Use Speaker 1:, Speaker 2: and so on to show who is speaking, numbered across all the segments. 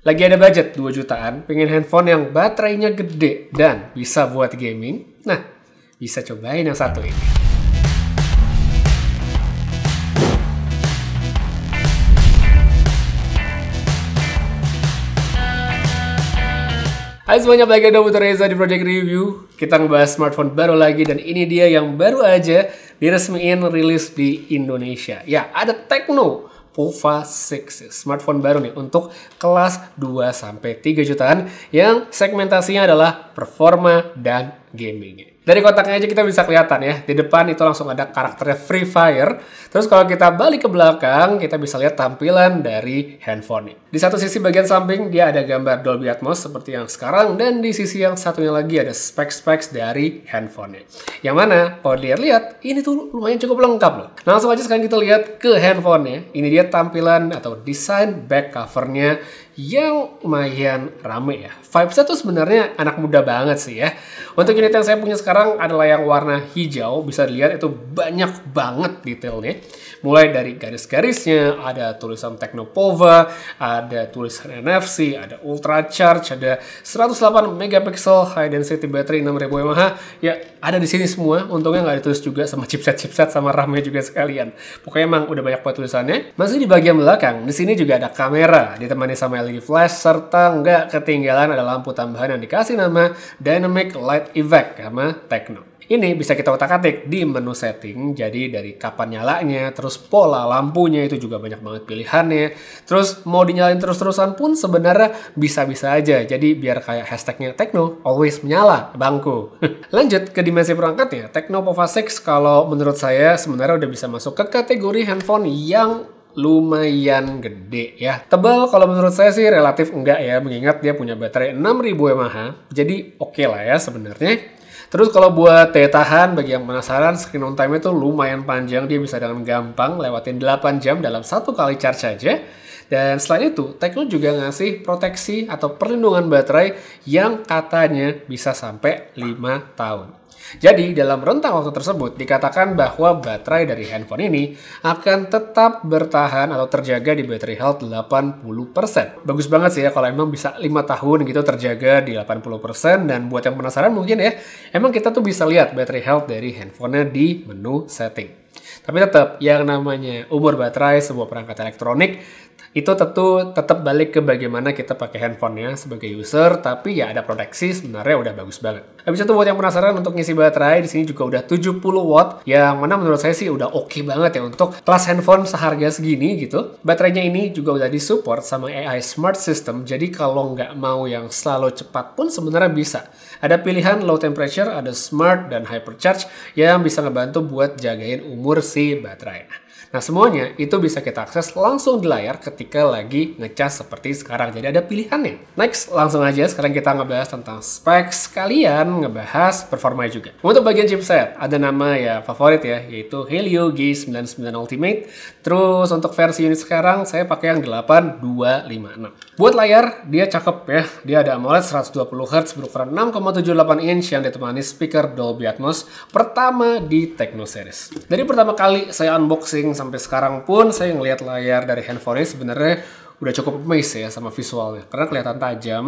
Speaker 1: Lagi ada budget 2 jutaan, pengen handphone yang baterainya gede dan bisa buat gaming? Nah, bisa cobain yang satu ini. Hai semuanya, balik lagi dengan Reza di Project Review. Kita ngebahas smartphone baru lagi dan ini dia yang baru aja diresmiin rilis di Indonesia. Ya, ada Tecno Pova 6, smartphone baru nih untuk kelas 2-3 jutaan yang segmentasinya adalah performa dan gaming. Dari kotaknya aja kita bisa kelihatan ya, di depan itu langsung ada karakternya Free Fire. Terus kalau kita balik ke belakang, kita bisa lihat tampilan dari handphone ini. Di satu sisi bagian samping dia ada gambar Dolby Atmos seperti yang sekarang, dan di sisi yang satunya lagi ada spek-spek dari handphone-nya. Yang mana kalau dilihat ini tuh lumayan cukup lengkap loh. Langsung aja sekarang kita lihat ke handphone-nya. Ini dia tampilan atau desain back cover-nya yang lumayan rame ya. Vibes-nya tuh sebenarnya anak muda banget sih ya. Untuk unit yang saya punya sekarang adalah yang warna hijau. Bisa dilihat itu banyak banget detailnya. Mulai dari garis-garisnya, ada tulisan Tecno Pova, ada tulisan NFC, ada Ultra Charge, ada 108 megapiksel high density battery 6000 mAh. Ya, ada di sini semua. Untungnya nggak ditulis juga sama chipset sama RAM-nya juga sekalian. Pokoknya emang udah banyak banget tulisannya. Masih di bagian belakang, di sini juga ada kamera ditemani sama LED flash, serta nggak ketinggalan ada lampu tambahan yang dikasih nama Dynamic Light Effect sama Tecno. Ini bisa kita otak-atik di menu setting, jadi dari kapan nyalanya, terus pola lampunya itu juga banyak banget pilihannya. Terus mau dinyalain terus-terusan pun sebenarnya bisa-bisa aja, jadi biar kayak hashtagnya Tecno always menyala bangku. Lanjut ke dimensi perangkatnya, Tecno Pova 6 kalau menurut saya sebenarnya udah bisa masuk ke kategori handphone yang lumayan gede ya. Tebal kalau menurut saya sih relatif enggak ya, mengingat dia punya baterai 6000 mAh, jadi oke lah ya sebenarnya. Terus kalau buat daya tahan, bagi yang penasaran, screen on time itu lumayan panjang. Dia bisa dengan gampang lewatin 8 jam dalam satu kali charge aja. Dan selain itu, Tecno juga ngasih proteksi atau perlindungan baterai yang katanya bisa sampai 5 tahun. Jadi dalam rentang waktu tersebut dikatakan bahwa baterai dari handphone ini akan tetap bertahan atau terjaga di battery health 80%. Bagus banget sih ya kalau emang bisa 5 tahun gitu terjaga di 80%. Dan buat yang penasaran mungkin ya, emang kita tuh bisa lihat battery health dari handphonenya di menu setting. Tapi tetap yang namanya umur baterai sebuah perangkat elektronik itu tetap balik ke bagaimana kita pakai handphonenya sebagai user, tapi ya ada proteksi sebenarnya udah bagus banget. Habis itu buat yang penasaran untuk ngisi baterai, di sini juga udah 70 watt, yang mana menurut saya sih udah oke banget ya untuk kelas handphone seharga segini gitu. Baterainya ini juga udah disupport sama AI Smart System, jadi kalau nggak mau yang selalu cepat pun sebenarnya bisa. Ada pilihan low temperature, ada smart, dan hypercharge yang bisa ngebantu buat jagain umur si baterai. Nah semuanya itu bisa kita akses langsung di layar ketika lagi ngecas seperti sekarang. Jadi ada pilihannya. Next, langsung aja sekarang kita ngebahas tentang specs sekalian ngebahas performa juga. Untuk bagian chipset, ada nama ya favorit ya, yaitu Helio G99 Ultimate. Terus untuk versi unit sekarang saya pakai yang 8256. Buat layar, dia cakep ya. Dia ada AMOLED 120Hz berukuran 6,78 inch yang ditemani speaker Dolby Atmos pertama di Tecno series. Dari pertama kali saya unboxing sampai sekarang pun saya ngelihat layar dari handphone ini sebenarnya udah cukup amazed ya sama visualnya, karena kelihatan tajam,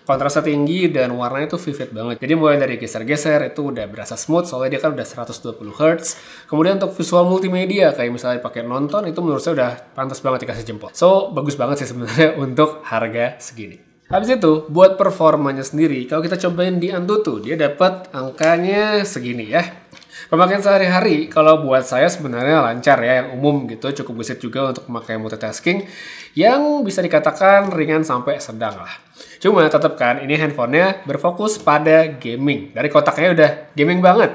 Speaker 1: kontrasnya tinggi, dan warnanya tuh vivid banget. Jadi mulai dari geser-geser itu udah berasa smooth, soalnya dia kan udah 120 Hz. Kemudian untuk visual multimedia kayak misalnya pakai nonton, itu menurut saya udah pantas banget dikasih jempol. So bagus banget sih sebenarnya untuk harga segini. Habis itu buat performanya sendiri, kalau kita cobain di Antutu, dia dapat angkanya segini ya. Pemakaian sehari-hari kalau buat saya sebenarnya lancar ya, yang umum gitu, cukup gesit juga untuk memakai multitasking yang bisa dikatakan ringan sampai sedang lah. Cuma tetap kan ini handphonenya berfokus pada gaming. Dari kotaknya udah gaming banget.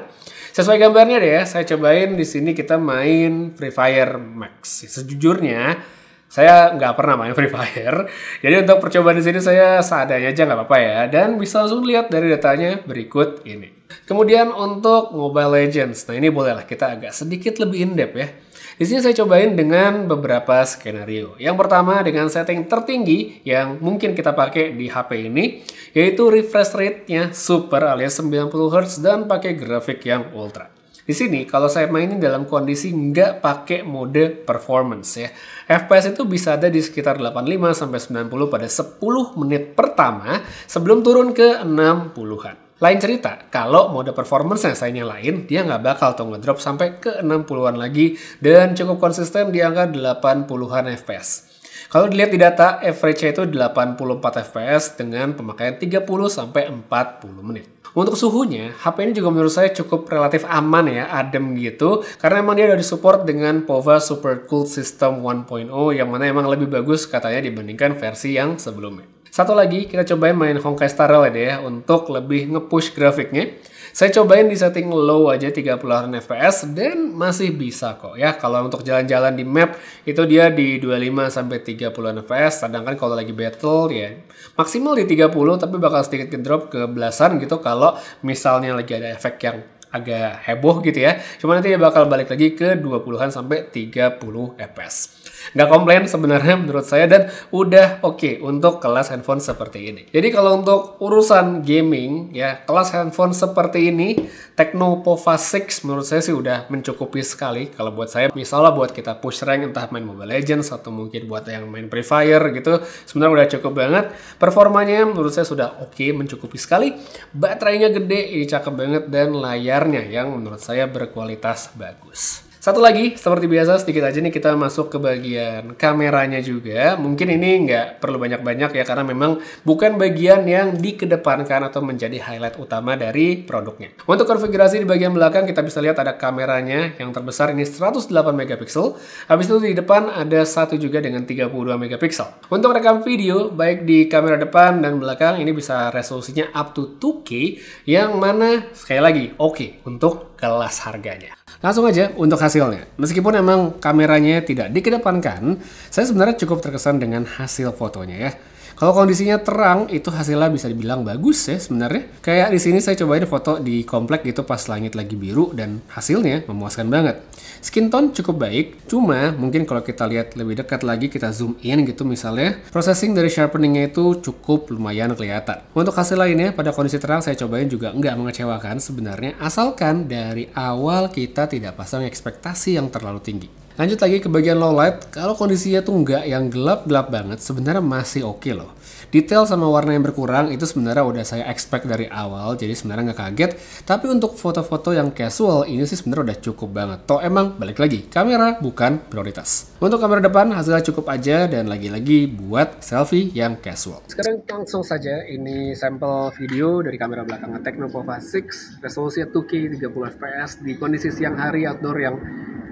Speaker 1: Sesuai gambarnya deh ya, saya cobain di sini kita main Free Fire Max. Sejujurnya saya nggak pernah main Free Fire, jadi untuk percobaan di sini saya seadanya aja nggak apa-apa ya, dan bisa langsung lihat dari datanya berikut ini. Kemudian untuk Mobile Legends, nah ini bolehlah kita agak sedikit lebih in-depth ya. Di sini saya cobain dengan beberapa skenario. Yang pertama dengan setting tertinggi yang mungkin kita pakai di HP ini, yaitu refresh rate-nya super alias 90 Hz dan pakai grafik yang ultra. Di sini kalau saya mainin dalam kondisi nggak pakai mode performance ya, FPS itu bisa ada di sekitar 85 sampai 90 pada 10 menit pertama sebelum turun ke 60-an. Lain cerita, kalau mode performance yang saya nyalain, dia nggak bakal tuh ngedrop sampai ke 60-an lagi dan cukup konsisten di angka 80-an FPS. Kalau dilihat di data, average-nya itu 84 FPS dengan pemakaian 30 sampai 40 menit. Untuk suhunya, HP ini juga menurut saya cukup relatif aman ya, adem gitu. Karena emang dia udah disupport dengan POVA Super Cool System 1.0 yang mana emang lebih bagus katanya dibandingkan versi yang sebelumnya. Satu lagi, kita cobain main Honkai Star Rail ya untuk lebih nge-push grafiknya. Saya cobain di setting low aja 30-an FPS dan masih bisa kok ya. Kalau untuk jalan-jalan di map itu dia di 25 sampai 30-an FPS, sedangkan kalau lagi battle ya maksimal di 30 tapi bakal sedikit drop ke belasan gitu kalau misalnya lagi ada efek yang agak heboh gitu ya. Cuma nanti dia bakal balik lagi ke 20-an sampai 30 FPS. Nggak komplain sebenarnya menurut saya dan udah oke untuk kelas handphone seperti ini. Jadi kalau untuk urusan gaming ya, kelas handphone seperti ini Tecno Pova 6 menurut saya sih udah mencukupi sekali. Kalau buat saya misalnya buat kita push rank entah main Mobile Legends atau mungkin buat yang main Free Fire gitu, sebenarnya udah cukup banget. Performanya menurut saya sudah oke, mencukupi sekali. Baterainya gede, ini cakep banget dan layarnya yang menurut saya berkualitas bagus. Satu lagi, seperti biasa sedikit aja nih kita masuk ke bagian kameranya juga. Mungkin ini nggak perlu banyak-banyak ya, karena memang bukan bagian yang dikedepankan atau menjadi highlight utama dari produknya. Untuk konfigurasi di bagian belakang kita bisa lihat ada kameranya yang terbesar ini 108 megapiksel. Habis itu di depan ada satu juga dengan 32 megapiksel. Untuk rekam video, baik di kamera depan dan belakang ini bisa resolusinya up to 2K, yang mana sekali lagi oke untuk kelas harganya. Langsung aja untuk hasilnya. Meskipun emang kameranya tidak dikedepankan, saya sebenarnya cukup terkesan dengan hasil fotonya ya. Kalau kondisinya terang, itu hasilnya bisa dibilang bagus ya sebenarnya. Kayak di sini saya cobain foto di komplek gitu pas langit lagi biru dan hasilnya memuaskan banget. Skin tone cukup baik, cuma mungkin kalau kita lihat lebih dekat lagi, kita zoom in gitu misalnya, processing dari sharpeningnya itu cukup lumayan kelihatan. Untuk hasil lainnya, pada kondisi terang saya cobain juga nggak mengecewakan sebenarnya, asalkan dari awal kita tidak pasang ekspektasi yang terlalu tinggi. Lanjut lagi ke bagian low light, kalau kondisinya tuh nggak yang gelap-gelap banget, sebenarnya masih oke loh. Detail sama warna yang berkurang itu sebenarnya udah saya expect dari awal, jadi sebenarnya nggak kaget. Tapi untuk foto-foto yang casual ini sih sebenarnya udah cukup banget. Toh emang balik lagi, kamera bukan prioritas. Untuk kamera depan hasilnya cukup aja dan lagi-lagi buat selfie yang casual. Sekarang langsung saja, ini sampel video dari kamera belakang Tecno Pova 6, resolusinya 2K 30 fps di kondisi siang hari outdoor yang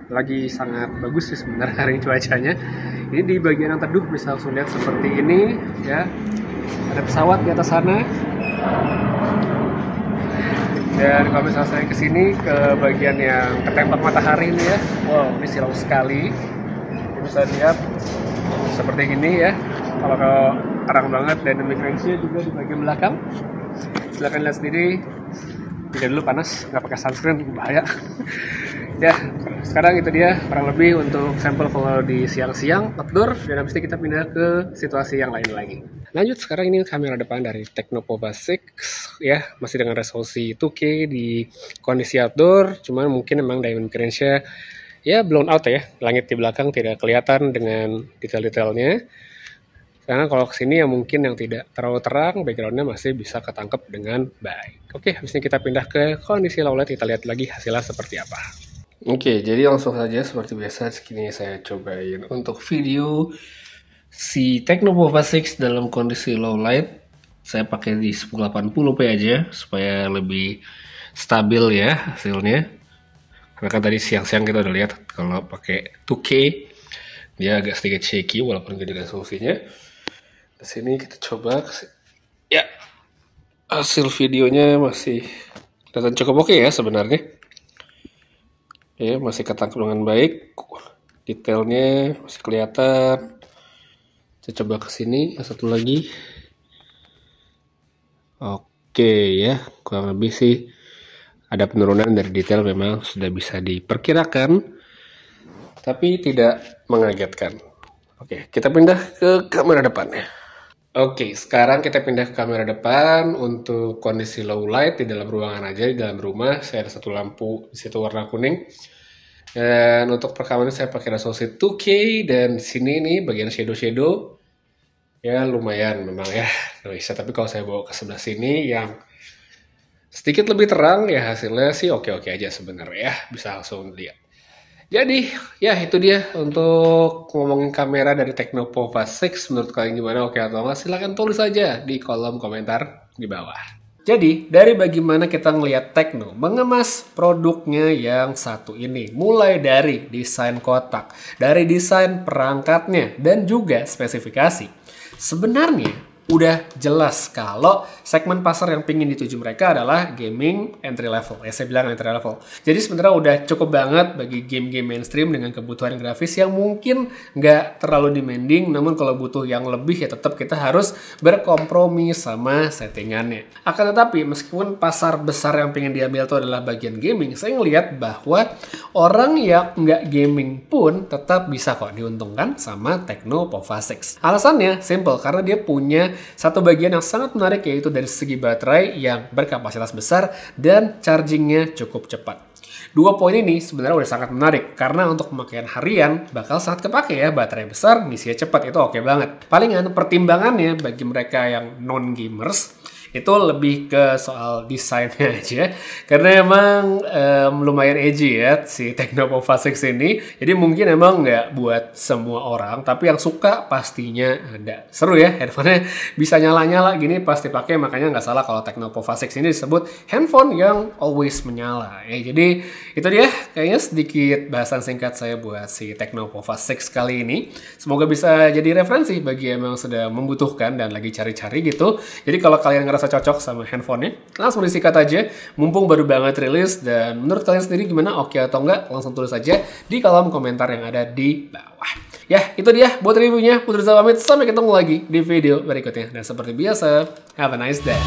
Speaker 1: lagi sangat bagus sih sebenarnya hari cuacanya. Ini di bagian yang teduh bisa langsung lihat seperti ini ya. Ada pesawat di atas sana. Dan kalau misalnya saya kesini ke bagian yang ketembak matahari ini ya, wow ini silau sekali. Ini bisa lihat seperti ini ya. Kalau terang banget, dynamic range-nya juga di bagian belakang. Silahkan lihat sendiri. Tidak dulu panas, nggak pakai sunscreen bahaya. Ya, sekarang itu dia kurang lebih untuk sampel kalau di siang-siang outdoor, dan habis itu kita pindah ke situasi yang lain lagi. Lanjut, sekarang ini kamera depan dari Tecno Pova 6 ya, masih dengan resolusi 2K di kondisi outdoor, cuman mungkin memang dynamic range-nya ya blown out ya, langit di belakang tidak kelihatan dengan detail-detailnya. Karena kalau kesini ya mungkin yang tidak terlalu terang, backgroundnya masih bisa ketangkep dengan baik. Oke, habis ini kita pindah ke kondisi low light, kita lihat lagi hasilnya seperti apa. Oke, jadi langsung saja seperti biasa, segini saya cobain untuk video si Tecno Pova 6 dalam kondisi low light. Saya pakai di 1080p aja supaya lebih stabil ya hasilnya. Karena kan tadi siang-siang kita udah lihat kalau pakai 2K dia agak sedikit shaky walaupun gede resolusinya. Di sini kita coba ya, hasil videonya masih kelihatan cukup oke ya sebenarnya. Ya, masih ketangkep dengan baik, detailnya masih kelihatan. Saya coba ke sini, yang satu lagi. Oke ya, kurang lebih sih ada penurunan dari detail, memang sudah bisa diperkirakan, tapi tidak mengagetkan. Oke, kita pindah ke kamera depannya. Oke, sekarang kita pindah ke kamera depan untuk kondisi low light di dalam ruangan aja, di dalam rumah. Saya ada satu lampu di situ warna kuning. Dan untuk perekaman ini saya pakai resolusi 2K dan di sini nih bagian shadow ya lumayan memang ya bisa. Tapi kalau saya bawa ke sebelah sini yang sedikit lebih terang ya hasilnya sih oke-oke aja sebenarnya ya, bisa langsung lihat. Jadi, ya itu dia untuk ngomongin kamera dari Tecno Pova 6. Menurut kalian gimana? Oke atau enggak? Silahkan tulis aja di kolom komentar di bawah. Jadi, dari bagaimana kita ngelihat Tecno mengemas produknya yang satu ini. Mulai dari desain kotak, dari desain perangkatnya, dan juga spesifikasi. Sebenarnya, udah jelas kalau segmen pasar yang pingin dituju mereka adalah gaming entry level. Ya saya bilang entry level. Jadi sebenarnya udah cukup banget bagi game-game mainstream dengan kebutuhan grafis yang mungkin nggak terlalu demanding. Namun kalau butuh yang lebih ya tetap kita harus berkompromi sama settingannya. Akan tetapi meskipun pasar besar yang pingin diambil itu adalah bagian gaming, saya ngelihat bahwa orang yang nggak gaming pun tetap bisa kok diuntungkan sama Tecno Pova 6. Alasannya simple, karena dia punya satu bagian yang sangat menarik, yaitu dari segi baterai yang berkapasitas besar dan chargingnya cukup cepat. Dua poin ini sebenarnya udah sangat menarik karena untuk pemakaian harian bakal sangat kepake ya, baterai besar, misinya cepat, itu oke banget. Palingan pertimbangannya bagi mereka yang non gamers itu lebih ke soal desainnya aja, karena emang lumayan edgy ya si Tecno Pova 6 ini. Jadi mungkin emang nggak buat semua orang, tapi yang suka pastinya ada. Seru ya, handphonenya bisa nyala-nyala gini pasti pakai, makanya nggak salah kalau Tecno Pova 6 ini disebut handphone yang always menyala. Ya, jadi itu dia kayaknya sedikit bahasan singkat saya buat si Tecno Pova 6 kali ini. Semoga bisa jadi referensi bagi yang emang sudah membutuhkan dan lagi cari-cari gitu. Jadi kalau kalian ngerasa cocok sama handphonenya, langsung disikat aja, mumpung baru banget rilis. Dan menurut kalian sendiri gimana, oke atau enggak, langsung tulis aja di kolom komentar yang ada di bawah. Ya, itu dia buat reviewnya. Putri pamit, sampai ketemu lagi di video berikutnya. Dan seperti biasa, have a nice day.